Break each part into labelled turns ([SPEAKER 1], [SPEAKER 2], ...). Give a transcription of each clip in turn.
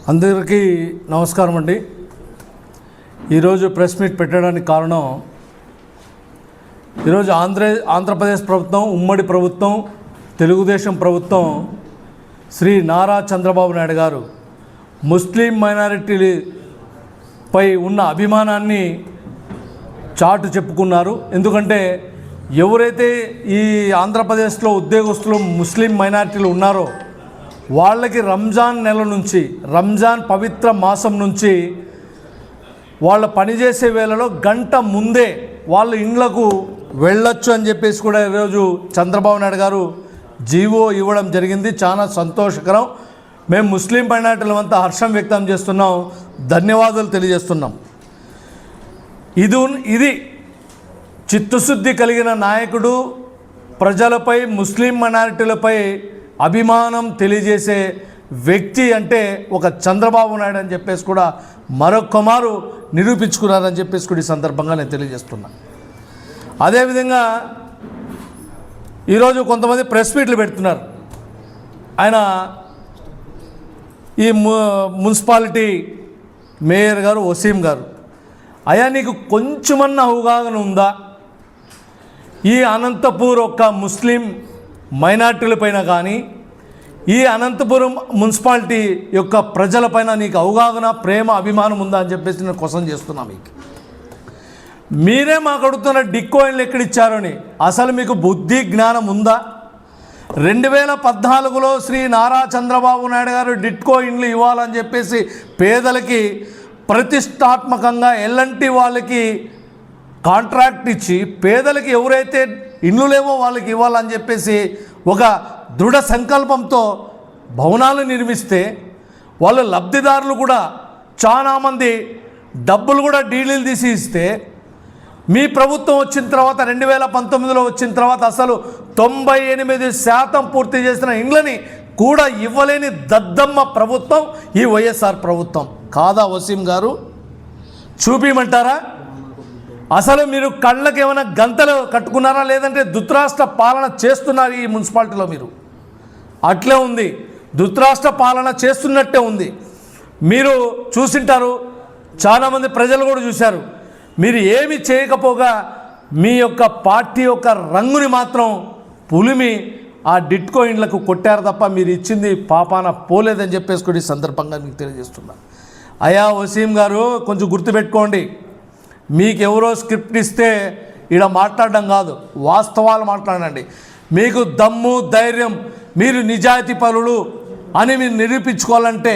[SPEAKER 1] అందరికీ నమస్కారం అండి. ఈరోజు ప్రెస్ మీట్ పెట్టడానికి కారణం, ఈరోజు ఆంధ్రప్రదేశ్ ప్రభుత్వం, ఉమ్మడి ప్రభుత్వం, తెలుగుదేశం ప్రభుత్వం శ్రీ నారా చంద్రబాబు నాయుడు గారు ముస్లిం మైనారిటీపై ఉన్న అభిమానాన్ని చాటు చెప్పుకున్నారు. ఎందుకంటే ఎవరైతే ఈ ఆంధ్రప్రదేశ్లో ఉద్యోగస్తులు ముస్లిం మైనారిటీలు ఉన్నారో వాళ్ళకి రంజాన్ నెల నుంచి, రంజాన్ పవిత్ర మాసం నుంచి వాళ్ళ పనిచేసే వేళలో గంట ముందే వాళ్ళ ఇండ్లకు వెళ్ళొచ్చు అని చెప్పేసి కూడా ఈరోజు చంద్రబాబు నాయుడు గారు జీవో ఇవ్వడం జరిగింది. చాలా సంతోషకరం. మేము ముస్లిం మైనారిటీలంతా హర్షం వ్యక్తం చేస్తున్నాం, ధన్యవాదాలు తెలియజేస్తున్నాం. ఇది చిత్తశుద్ధి కలిగిన నాయకుడు, ప్రజలపై, ముస్లిం మైనారిటీలపై అభిమానం తెలియజేసే వ్యక్తి అంటే ఒక చంద్రబాబు నాయుడు అని చెప్పేసి కూడా మరొకమారు నిరూపించుకున్నారని చెప్పేసి కూడా ఈ సందర్భంగా నేను తెలియజేస్తున్నా. అదేవిధంగా ఈరోజు కొంతమంది ప్రెస్ మీట్లు పెడుతున్నారు. ఆయన ఈ మున్సిపాలిటీ మేయర్ గారు, వసీం గారు, అయ్యా నీకు కొంచెమన్నా అవగాహన ఉందా? ఈ అనంతపూర్ ఒక ముస్లిం మైనార్టీలపైన కానీ, ఈ అనంతపురం మున్సిపాలిటీ యొక్క ప్రజలపైన నీకు అవగాహన, ప్రేమ, అభిమానం ఉందా అని చెప్పేసి నేను క్వశ్చన్ చేస్తున్నా. మీరే మాకు అడుగుతున్న డిట్కాయిన్లు ఎక్కడిచ్చారని. అసలు మీకు బుద్ధి జ్ఞానం ఉందా? 2014లో శ్రీ నారా చంద్రబాబు నాయుడు గారు డిట్కాయిన్లు ఇవ్వాలని చెప్పేసి పేదలకి ప్రతిష్టాత్మకంగా ఎల్ఎన్టీ వాళ్ళకి కాంట్రాక్ట్ ఇచ్చి పేదలకి ఎవరైతే ఇండ్లు లేవో వాళ్ళకి ఇవ్వాలని చెప్పేసి ఒక దృఢ సంకల్పంతో భవనాలు నిర్మిస్తే వాళ్ళు లబ్ధిదారులు కూడా చాలామంది డబ్బులు కూడా డీడీలు తీసి ఇస్తే, మీ ప్రభుత్వం వచ్చిన తర్వాత 2019లో వచ్చిన తర్వాత అసలు 98% పూర్తి చేసిన ఇండ్లని కూడా ఇవ్వలేని దద్దమ్మ ప్రభుత్వం ఈ వైఎస్ఆర్ ప్రభుత్వం. కాదా వసీం గారు? చూపించమంటారా? అసలు మీరు కళ్ళకి ఏమైనా గంతలు కట్టుకున్నారా, లేదంటే ధృతరాష్ట్ర పాలన చేస్తున్నారు ఈ మున్సిపాలిటీలో? మీరు అట్లే ఉంది, ధృతరాష్ట్ర పాలన చేస్తున్నట్టే ఉంది. మీరు చూసింటారు, చాలామంది ప్రజలు కూడా చూశారు. మీరు ఏమి చేయకపోగా మీ యొక్క పార్టీ యొక్క రంగుని మాత్రం పులిమి ఆ డిట్కాయిన్లకు కొట్టారు తప్ప మీరు ఇచ్చింది పాపాన పోలేదని చెప్పేసి కూడా ఈ సందర్భంగా మీకు తెలియజేస్తున్నా. అయ్యా వసీం గారు, కొంచెం గుర్తుపెట్టుకోండి, మీకెవరో స్క్రిప్ట్ ఇస్తే ఇలా మాట్లాడడం కాదు, వాస్తవాలు మాట్లాడండి. మీకు దమ్ము, ధైర్యం, మీరు నిజాయితీ పరులు అని మీరు నిరూపించుకోవాలంటే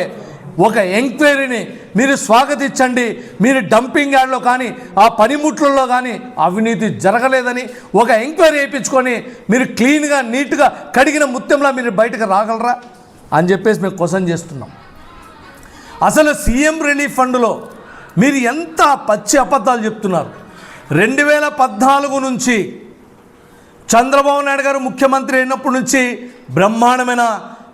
[SPEAKER 1] ఒక ఎంక్వైరీని మీరు స్వాగతించండి. మీరు డంపింగ్ యార్డ్లో కానీ, ఆ పనిముట్లలో కానీ అవినీతి జరగలేదని ఒక ఎంక్వైరీ వేయించుకొని మీరు క్లీన్గా, నీట్గా కడిగిన ముత్యంలా మీరు బయటకు రాగలరా అని చెప్పేసి మేము క్వశ్చన్ చేస్తున్నాం. అసలు సీఎం రిలీఫ్ ఫండ్లో మీరు ఎంత పచ్చి అబద్ధాలు చెప్తున్నారు. 2014 నుంచి చంద్రబాబు నాయుడు గారు ముఖ్యమంత్రి అయినప్పటి నుంచి బ్రహ్మాండమైన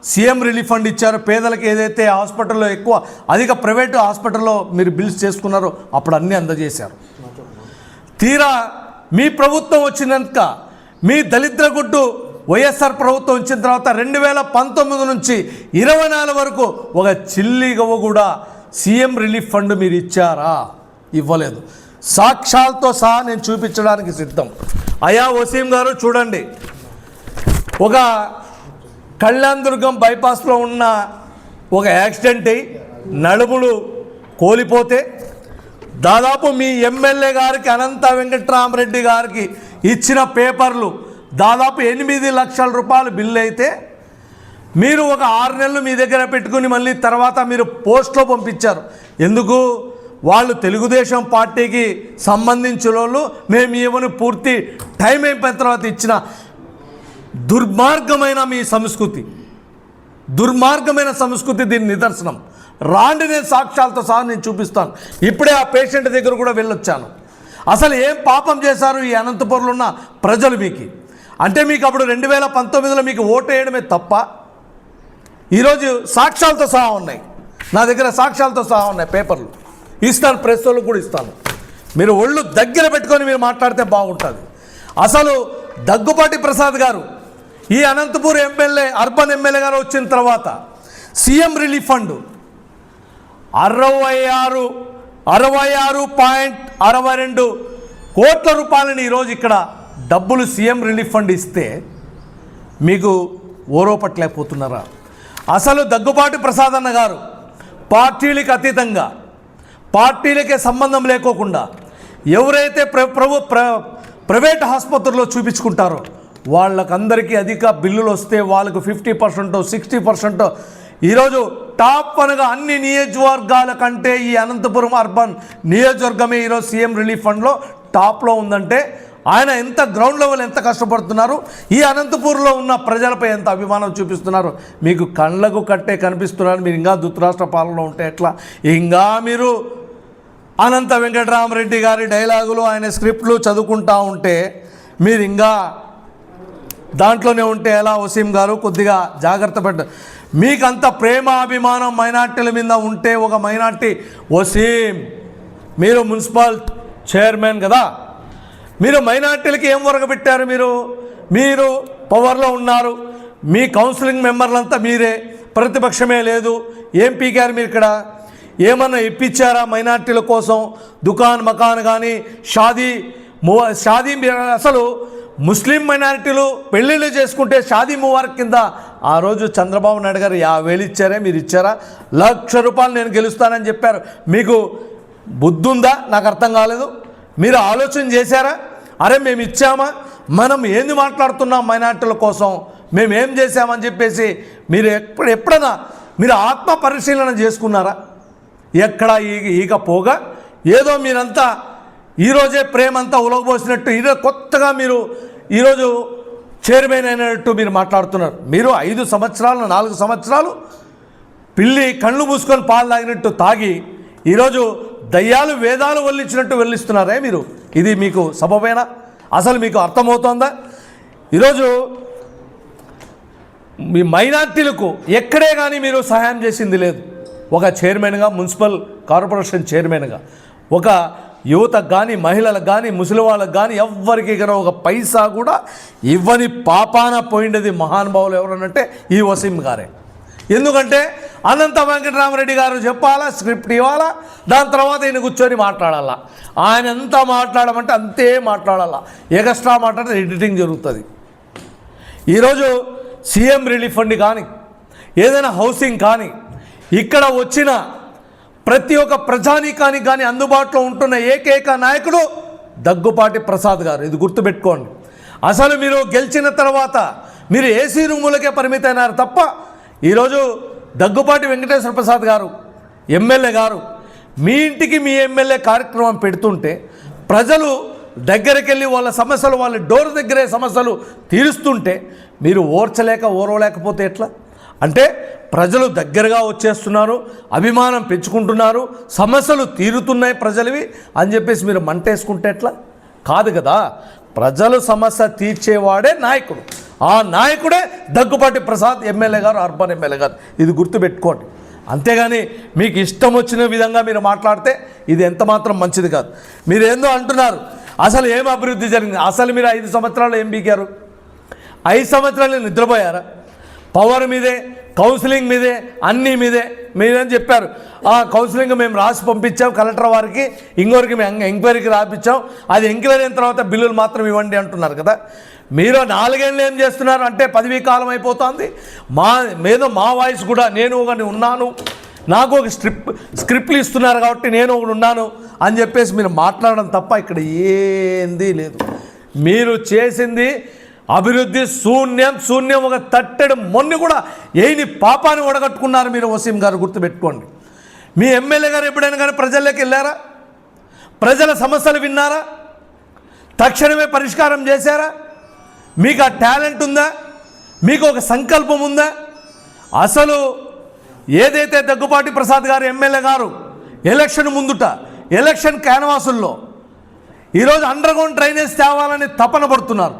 [SPEAKER 1] సీఎం రిలీఫ్ ఫండ్ ఇచ్చారు. పేదలకు ఏదైతే హాస్పిటల్లో ఎక్కువ అధిక ప్రైవేటు హాస్పిటల్లో మీరు బిల్స్ చేసుకున్నారో అప్పుడు అన్నీ అందజేశారు. తీరా మీ ప్రభుత్వం వచ్చినాక, మీ దళిద్ర గుడ్డు వైఎస్ఆర్ ప్రభుత్వం వచ్చిన తర్వాత 2019 నుంచి 24 వరకు ఒక చిల్లి గవ్వ కూడా సీఎం రిలీఫ్ ఫండ్ మీరు ఇచ్చారా? ఇవ్వలేదు. సాక్ష్యాలతో సహా నేను చూపించడానికి సిద్ధం. అయ్యా వసీం గారు, చూడండి, ఒక కళ్యాణ్ దుర్గం బైపాస్లో ఉన్న ఒక యాక్సిడెంట్ అయ్యి నడుములు కోల్పోతే దాదాపు మీ ఎమ్మెల్యే గారికి, అనంత వెంకట్రామరెడ్డి గారికి ఇచ్చిన పేపర్లు దాదాపు 8 లక్షల రూపాయలు బిల్లు అయితే మీరు ఒక 6 నెలలు మీ దగ్గర పెట్టుకుని మళ్ళీ తర్వాత మీరు పోస్ట్లో పంపించారు. ఎందుకు? వాళ్ళు తెలుగుదేశం పార్టీకి సంబంధించిన వాళ్ళు, మేము ఇవ్వని పూర్తి టైం అయిపోయిన తర్వాత ఇచ్చిన దుర్మార్గమైన మీ సంస్కృతి, దుర్మార్గమైన సంస్కృతి దీని నిదర్శనం. రాండి, నేను సాక్ష్యాలతో సహా నేను చూపిస్తాను. ఇప్పుడే ఆ పేషెంట్ దగ్గర కూడా వెళ్ళొచ్చాను. అసలు ఏం పాపం చేశారు ఈ అనంతపురంలో ఉన్న ప్రజలు మీకు? అంటే మీకు అప్పుడు 2019లో మీకు ఓటు వేయడమే తప్ప. ఈరోజు సాక్ష్యాలతో సహా ఉన్నాయి నా దగ్గర, సాక్ష్యాలతో సహా ఉన్నాయి, పేపర్లు ఇస్తాను, ప్రెస్ వాళ్ళకు కూడా ఇస్తాను. మీరు ఒళ్ళు దగ్గర పెట్టుకొని మీరు మాట్లాడితే బాగుంటుంది. అసలు దగ్గుపాటి ప్రసాద్ గారు ఈ అనంతపూర్ ఎమ్మెల్యే, అర్బన్ ఎమ్మెల్యే గారు వచ్చిన తర్వాత సీఎం రిలీఫ్ ఫండ్ 66.62 కోట్ల రూపాయలని ఈరోజు ఇక్కడ డబ్బులు సీఎం రిలీఫ్ ఫండ్ ఇస్తే మీకు ఓరోపట్లేకపోతున్నారా? అసలు దగ్గుబాటి ప్రసాద్ అన్న గారు పార్టీలకు అతీతంగా, పార్టీలకే సంబంధం లేకోకుండా ఎవరైతే ప్రైవేట్ ఆసుపత్రుల్లో చూపించుకుంటారో వాళ్ళకందరికీ అధిక బిల్లులు వస్తే వాళ్ళకు 50%, 60% ఈరోజు టాప్ 1గా అన్ని నియోజకవర్గాల కంటే ఈ అనంతపురం అర్బన్ నియోజకవర్గమే ఈరోజు సీఎం రిలీఫ్ ఫండ్లో టాప్లో ఉందంటే ఆయన ఎంత గ్రౌండ్ లెవెల్ ఎంత కష్టపడుతున్నారు, ఈ అనంతపూర్లో ఉన్న ప్రజలపై ఎంత అభిమానం చూపిస్తున్నారు మీకు కళ్ళకు కట్టే కనిపిస్తున్నారు. మీరు ఇంకా ధృతరాష్ట్ర పాలనలో ఉంటే ఎట్లా? ఇంకా మీరు అనంత వెంకటరామరెడ్డి గారి డైలాగులు, ఆయన స్క్రిప్ట్లు చదువుకుంటూ ఉంటే మీరు ఇంకా దాంట్లోనే ఉంటే ఎలా? వసీం గారు కొద్దిగా జాగ్రత్త పడ్డారు. మీకు అంత ప్రేమ అభిమానం మైనార్టీల మీద ఉంటే, ఒక మైనార్టీ వసీం మీరు మున్సిపల్ చైర్మన్ కదా, మీరు మైనార్టీలకి ఏం వరగబెట్టారు? మీరు పవర్లో ఉన్నారు, మీ కౌన్సిలింగ్ మెంబర్లంతా మీరే, ప్రతిపక్షమే లేదు, ఏం పీకారు మీరు ఇక్కడ? ఏమన్నా ఇప్పించారా మైనార్టీల కోసం? దుకాన్ మకాన్ కానీ షాదీ అసలు ముస్లిం మైనారిటీలు పెళ్ళిళ్ళు చేసుకుంటే షాదీ ముబారక్ కింద ఆ రోజు చంద్రబాబు నాయుడు గారు 50,000 ఇచ్చారే, మీరు ఇచ్చారా? ₹1,00,000 నేను గెలుస్తానని చెప్పారు. మీకు బుద్ధి ఉందా? నాకు అర్థం కాలేదు. మీరు ఆలోచన చేశారా? అరే మేము ఇచ్చామా, మనం ఏంది మాట్లాడుతున్నాం మైనార్టీల కోసం, మేము ఏం చేశామని చెప్పేసి మీరు ఎప్పుడైనా మీరు ఆత్మ పరిశీలన చేసుకున్నారా? ఎక్కడ ఈగ పోగా ఏదో మీరంతా ఈరోజే ప్రేమంతా ఉలగబోసినట్టు ఈరోజు కొత్తగా మీరు ఈరోజు చైర్మన్ అయినట్టు మీరు మాట్లాడుతున్నారు. మీరు 5 సంవత్సరాలు 4 సంవత్సరాలు పిల్లి కళ్ళు మూసుకొని పాలు తాగినట్టు తాగి ఈరోజు దయ్యాలు వేదాలు వల్లించినట్టు వెళ్ళిస్తున్నారే మీరు. ఇది మీకు సబబేనా? అసలు మీకు అర్థమవుతోందా? ఈరోజు మీ మైనార్టీలకు ఎక్కడే కానీ మీరు సహాయం చేసింది లేదు. ఒక చైర్మన్గా, మున్సిపల్ కార్పొరేషన్ చైర్మన్గా ఒక యువతకు కానీ, మహిళలకు కానీ, ముసలి వాళ్ళకు కానీ ఎవ్వరికి కానీ ఒక పైసా కూడా ఇవ్వని పాపాన పోయిండేది మహానుభావులు ఎవరనంటే ఈ వసీం గారే. ఎందుకంటే అనంత వెంకటరామరెడ్డి గారు చెప్పాలా, స్క్రిప్ట్ ఇవ్వాలా, దాని తర్వాత ఈయన కూర్చొని మాట్లాడాలా. ఆయన ఎంత మాట్లాడమంటే అంతే మాట్లాడాలా, ఎక్స్ట్రా మాట్లాడితే ఎడిటింగ్ జరుగుతుంది. ఈరోజు సీఎం రిలీఫ్ ఫండ్ కానీ, ఏదైనా హౌసింగ్ కానీ, ఇక్కడ వచ్చిన ప్రతి ఒక్క ప్రజానీకానికి కానీ అందుబాటులో ఉంటున్న ఏకైక నాయకుడు దగ్గుబాటి ప్రసాద్ గారు. ఇది గుర్తుపెట్టుకోండి. అసలు మీరు గెలిచిన తర్వాత మీరు ఏసీ రూములకే పరిమితమైనారు తప్ప ఈరోజు దగ్గుబాటి వెంకటేశ్వర ప్రసాద్ గారు ఎమ్మెల్యే గారు మీ ఇంటికి మీ ఎమ్మెల్యే కార్యక్రమం పెడుతుంటే ప్రజలు దగ్గరికి వెళ్ళి వాళ్ళ సమస్యలు వాళ్ళ డోర్ దగ్గరే సమస్యలు తీరుస్తుంటే మీరు ఓర్వలేకపోతే ఎట్లా? అంటే ప్రజలు దగ్గరగా వచ్చేస్తున్నారు, అభిమానం పెంచుకుంటున్నారు, సమస్యలు తీరుతున్నాయి ప్రజలవి అని చెప్పేసి మీరు మంటేసుకుంటే ఎట్లా? కాదు కదా. ప్రజలు సమస్య తీర్చేవాడే నాయకుడు. ఆ నాయకుడే దగ్గుబాటి ప్రసాద్ ఎమ్మెల్యే గారు, అర్బన్ ఎమ్మెల్యే గారు. ఇది గుర్తుపెట్టుకోండి. అంతేగాని మీకు ఇష్టం వచ్చిన విధంగా మీరు మాట్లాడితే ఇది ఎంత మాత్రం మంచిది కాదు. మీరు ఏందో అంటున్నారు, అసలు ఏం అభివృద్ధి జరిగింది? అసలు మీరు 5 సంవత్సరాలు ఏం బీకారు? 5 సంవత్సరాలు నిద్రపోయారా? పవర్ మీదే, కౌన్సిలింగ్ మీదే, అన్నీ మీరేం చెప్పారు? ఆ కౌన్సిలింగ్ మేము రాసి పంపించాం కలెక్టర్ వారికి, ఇంకోరికి మేము ఎంక్వైరీకి రాపించాం, అది ఎంక్వైరీ అయిన తర్వాత బిల్లులు మాత్రం ఇవ్వండి అంటున్నారు కదా. మీరు 4 ఏళ్ళు ఏం చేస్తున్నారు అంటే పదవీ కాలం అయిపోతుంది. మా వాయిస్ కూడా నేను ఒకటి ఉన్నాను, నాకు ఒక స్క్రిప్ట్లు ఇస్తున్నారు కాబట్టి నేను ఒకటి ఉన్నాను అని చెప్పేసి మీరు మాట్లాడడం తప్ప ఇక్కడ ఏంది లేదు. మీరు చేసింది అభివృద్ధి శూన్యం. ఒక తట్టెడు మొన్ని కూడా ఏని పాపాన్ని ఒడగట్టుకున్నారు మీరు వసీం గారు. గుర్తుపెట్టుకోండి. మీ ఎమ్మెల్యే గారు ఎప్పుడైనా కానీ ప్రజల్లోకి వెళ్ళారా? ప్రజల సమస్యలు విన్నారా? తక్షణమే పరిష్కారం చేశారా? మీకు ఆ టాలెంట్ ఉందా? మీకు ఒక సంకల్పం ఉందా? అసలు ఏదైతే దగ్గుబాటి ప్రసాద్ గారు ఎమ్మెల్యే గారు ఎలక్షన్ ముందుట ఎలక్షన్ క్యాన్వాసుల్లో ఈరోజు అండర్ గ్రౌండ్ డ్రైనేజ్ తేవాలని తపన పడుతున్నారు.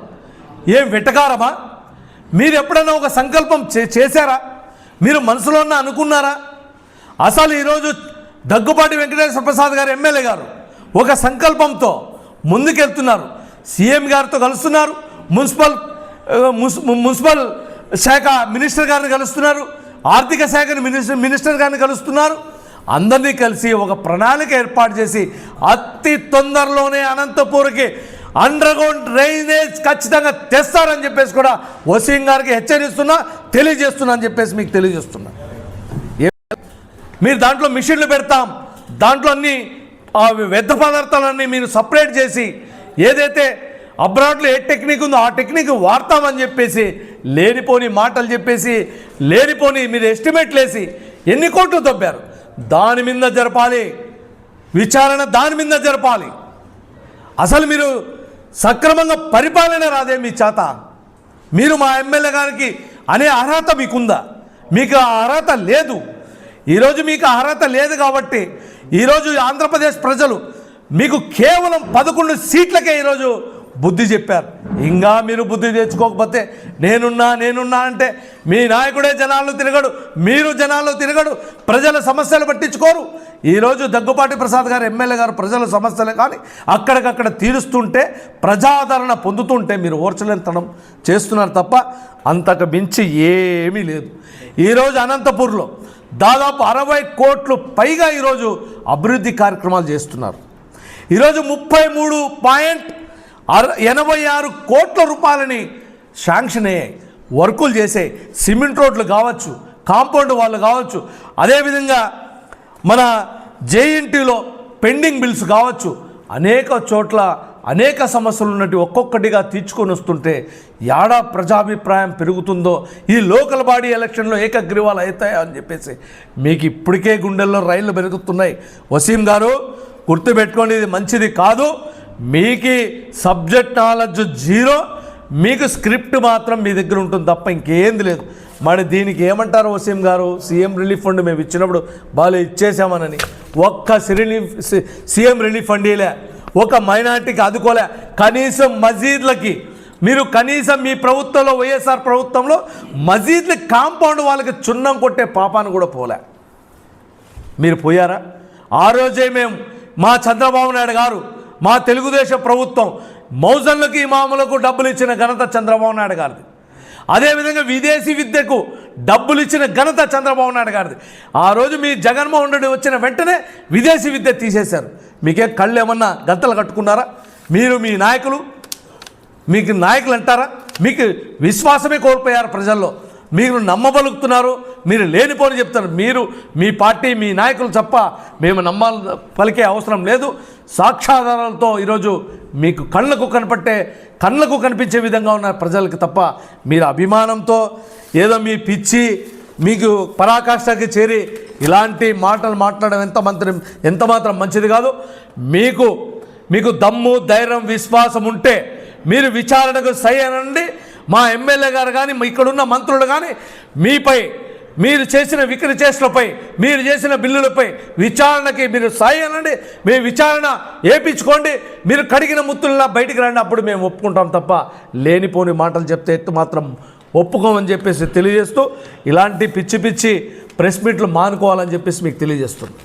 [SPEAKER 1] ఏం వెటకారమా? మీరు ఎప్పుడైనా ఒక సంకల్పం చేశారా? మీరు మనసులో అనుకున్నారా? అసలు ఈరోజు దగ్గుబాటి వెంకటేశ్వర ప్రసాద్ గారు ఎమ్మెల్యే గారు ఒక సంకల్పంతో ముందుకెళ్తున్నారు. సీఎం గారితో కలుస్తున్నారు, మున్సిపల్ శాఖ మినిస్టర్ గారిని కలుస్తున్నారు, ఆర్థిక శాఖ మినిస్టర్ గారిని కలుస్తున్నారు. అందరినీ కలిసి ఒక ప్రణాళిక ఏర్పాటు చేసి అతి తొందరలోనే అనంతపూర్కి అండర్గ్రౌండ్ డ్రైనేజ్ ఖచ్చితంగా తెస్తారని చెప్పేసి కూడా వసీం గారికి హెచ్చరిస్తున్నా, తెలియజేస్తున్నా అని చెప్పేసి మీకు తెలియజేస్తున్నా. మీరు దాంట్లో మిషన్లు పెడతాం, దాంట్లో అన్ని వ్యర్థ పదార్థాలన్నీ మీరు సపరేట్ చేసి ఏదైతే అబ్రాడ్లో ఏ టెక్నిక్ ఉందో ఆ టెక్నిక్ వాడతామని చెప్పేసి లేనిపోని మాటలు చెప్పేసి లేనిపోని మీరు ఎస్టిమేట్లు వేసి ఎన్ని కోట్లు దొబ్బారు, దాని మీద జరపాలి విచారణ, దాని మీద జరపాలి. అసలు మీరు సక్రమంగా పరిపాలన రాదే మీ చేత. మీరు మా ఎమ్మెల్యే గారికి అనే అర్హత మీకుందా? మీకు ఆ అర్హత లేదు. ఈరోజు మీకు అర్హత లేదు కాబట్టి ఈరోజు ఆంధ్రప్రదేశ్ ప్రజలు మీకు కేవలం 11 సీట్లకే ఈరోజు బుద్ధి చెప్పారు. ఇంకా మీరు బుద్ధి తెచ్చుకోకపోతే నేనున్నా అంటే మీ నాయకుడే జనాల్లో తిరగడు, మీరు జనాల్లో తిరగడు, ప్రజల సమస్యలు పట్టించుకోరు. ఈరోజు దగ్గుపాటి ప్రసాద్ గారు ఎమ్మెల్యే గారు ప్రజల సమస్యలే కానీ అక్కడికక్కడ తీరుస్తుంటే ప్రజాదరణ పొందుతుంటే మీరు ఓర్చలేనితనం చేస్తున్నారు తప్ప అంతకు మించి ఏమీ లేదు. ఈరోజు అనంతపూర్లో దాదాపు 60 కోట్లు పైగా ఈరోజు అభివృద్ధి కార్యక్రమాలు చేస్తున్నారు. ఈరోజు 33.86 కోట్ల రూపాయలని శాంక్షన్ అయ్యాయి, వర్కులు చేసే సిమెంట్ రోడ్లు కావచ్చు, కాంపౌండ్ వాళ్ళు కావచ్చు, అదేవిధంగా మన జేఎన్టీలో పెండింగ్ బిల్స్ కావచ్చు, అనేక చోట్ల అనేక సమస్యలు ఉన్నట్టు ఒక్కొక్కటిగా తీర్చుకొని వస్తుంటే యాడా ప్రజాభిప్రాయం పెరుగుతుందో, ఈ లోకల్ బాడీ ఎలక్షన్లో ఏకగ్రీవాలు అవుతాయో అని చెప్పేసి మీకు ఇప్పటికే గుండెల్లో రైళ్లు పెరుగుతున్నాయి. వసీం గారు గుర్తుపెట్టుకోండి, ఇది మంచిది కాదు. మీకు సబ్జెక్ట్ నాలెడ్జ్ జీరో, మీకు స్క్రిప్ట్ మాత్రం మీ దగ్గర ఉంటుంది తప్ప ఇంకేంది లేదు. మరి దీనికి ఏమంటారు వసీం గారు? సీఎం రిలీఫ్ ఫండ్ మేము ఇచ్చినప్పుడు బాగా ఇచ్చేసామనని ఒక్క సీఎం రిలీఫ్ ఫండ్ ఇలే, ఒక మైనార్టీకి ఆదుకోలే. కనీసం మసీద్లకి మీరు కనీసం మీ ప్రభుత్వంలో వైఎస్ఆర్ ప్రభుత్వంలో మసీద్ల కాంపౌండ్ వాళ్ళకి చున్నం కొట్టే పాపాన్ని కూడా పోలే. మీరు పోయారా? ఆ రోజే మేము మా చంద్రబాబు నాయుడు గారు, మా తెలుగుదేశం ప్రభుత్వం మౌజన్లకు ఇమాములకు డబ్బులు ఇచ్చిన ఘనత చంద్రబాబు నాయుడు గారిది. అదేవిధంగా విదేశీ విద్యకు డబ్బులు ఇచ్చిన ఘనత చంద్రబాబు నాయుడు గారిది. ఆ రోజు మీ జగన్మోహన్ రెడ్డి వచ్చిన వెంటనే విదేశీ విద్య తీసేశారు. మీకే కళ్ళు ఏమన్నా గంతలు కట్టుకున్నారా? మీరు మీ నాయకులు, మీకు నాయకులు అంటారా? మీకు విశ్వాసమే కోల్పోయారు ప్రజల్లో. మీరు నమ్మబలుగుతున్నారు, మీరు లేనిపోని చెప్తారు. మీరు మీ పార్టీ మీ నాయకులు తప్ప మేము పలికే అవసరం లేదు. సాక్ష్యాధారాలతో ఈరోజు మీకు కళ్ళకు కనిపించే విధంగా ఉన్న ప్రజలకు తప్ప మీరు అభిమానంతో ఏదో మీ పిచ్చి మీకు పరాకాష్ఠకి చేరి ఇలాంటి మాటలు మాట్లాడడం ఎంత మాత్రం మంచిది కాదు. మీకు దమ్ము ధైర్యం విశ్వాసం ఉంటే మీరు విచారణకు సై అనండి. మా ఎమ్మెల్యే గారు కానీ ఇక్కడున్న మంత్రులు కానీ మీపై మీరు చేసిన విక్రి చేష్టలపై మీరు చేసిన బిల్లులపై విచారణకి మీరు సాయి అనండి. మేము విచారణ ఏపించుకోండి, మీరు కడిగిన ముత్తుల్లా బయటికి రండి, అప్పుడు మేము ఒప్పుకుంటాం తప్ప లేనిపోని మాటలు చెప్తే మాత్రం ఒప్పుకోమని చెప్పేసి తెలియజేస్తూ ఇలాంటి పిచ్చి ప్రెస్ మీట్లు మానుకోవాలని చెప్పేసి మీకు తెలియజేస్తున్నాం.